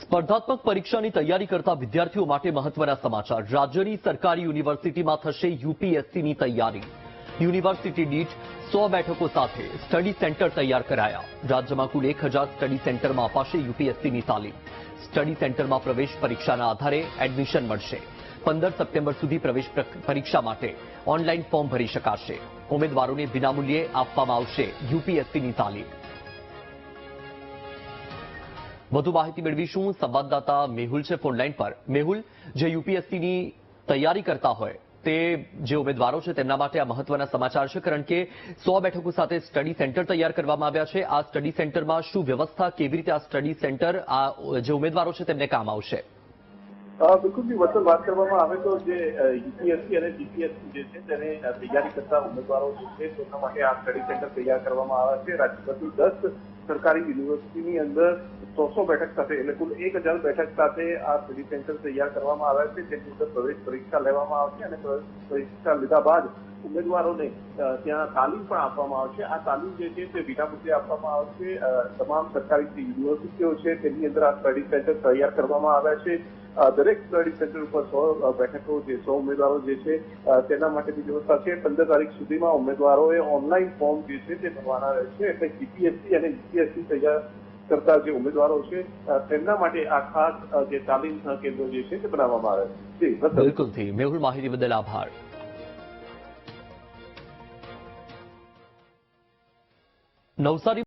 સ્પર્ધાત્મક પરીક્ષાની તૈયારી કરતા વિદ્યાર્થીઓ માટે મહત્વના સમાચાર। રાજ્યની સરકારી યુનિવર્સિટીમાં થશે યુપીએસસીની તૈયારી। યુનિવર્સિટી દીઠ 100 બેઠકો સાથે સ્ટડી સેન્ટર તૈયાર કરાયા। રાજ્યમાં કુલ 1000 સ્ટડી સેન્ટરમાં અપાશે યુપીએસસીની તાલીમ। સ્ટડી સેન્ટરમાં પ્રવેશ પરીક્ષાના આધારે એડમિશન મળશે। 15 સપ્ટેમ્બર સુધી પ્રવેશ પરીક્ષા માટે ઓનલાઈન ફોર્મ ભરી શકાશે। ઉમેદવારોને વિનામૂલ્યે આપવામાં આવશે યુપીએસસીની તાલીમ। વધુ માહિતી મેળવીશું સંવાદદાતા મેહુલ છે ફોનલાઈન પર। મેહુલ, જે યુપીએસસીની તૈયારી કરતા હોય તે જે ઉમેદવારો છે તેમના માટે આ મહત્વના સમાચાર છે, કારણ કે 100 બેઠકો સાથે સ્ટડી સેન્ટર તૈયાર કરવામાં આવ્યા છે। આ સ્ટડી સેન્ટરમાં શું વ્યવસ્થા, કેવી રીતે આ સ્ટડી સેન્ટર આ જે ઉમેદવારો છે તેમને કામ આવશે? બિલકુલ વતન વાત કરવામાં આવે તો જે યુપીએસસી અને જીપીએસસી જે છે તેને તૈયારી કરતા ઉમેદવારો છે તેના માટે આ સ્ટડી સેન્ટર તૈયાર કરવામાં આવ્યા છે। રાજ્યભરની 10 સરકારી યુનિવર્સિટીની અંદર 100 બેઠક સાથે એટલે કુલ 1000 બેઠક સાથે આ સ્ટડી સેન્ટર તૈયાર કરવામાં આવ્યા છે। તેની અંદર પ્રવેશ પરીક્ષા લેવામાં આવશે અને પ્રવેશ પરીક્ષા લીધા બાદ ઉમેદવારોને ત્યાં તાલીમ પણ આપવામાં આવશે। આ તાલીમ જે છે તે વિનામૂલ્યે આપવામાં આવશે। તમામ સરકારી જે યુનિવર્સિટીઓ છે તેની અંદર આ સ્ટડી સેન્ટર તૈયાર કરવામાં આવ્યા છે। દરેક સ્ટડી સેન્ટર ઉપર 100 બેઠકો જે 100 ઉમેદવારો જે છે તેના માટેની વ્યવસ્થા છે। 15 તારીખ સુધીમાં ઉમેદવારોએ ઓનલાઈન ફોર્મ જે છે તે ભરવાના રહેશે। એટલે જીપીએસસી અને યુપીએસસી તૈયાર કરતા જે ઉમેદવારો છે તેમના માટે આ ખાસ જે તાલીમ કેન્દ્રો જે છે તે બનાવવામાં આવે છે। બિલકુલથી મેહુલ, માહિતી બદલ આભાર। નવસારી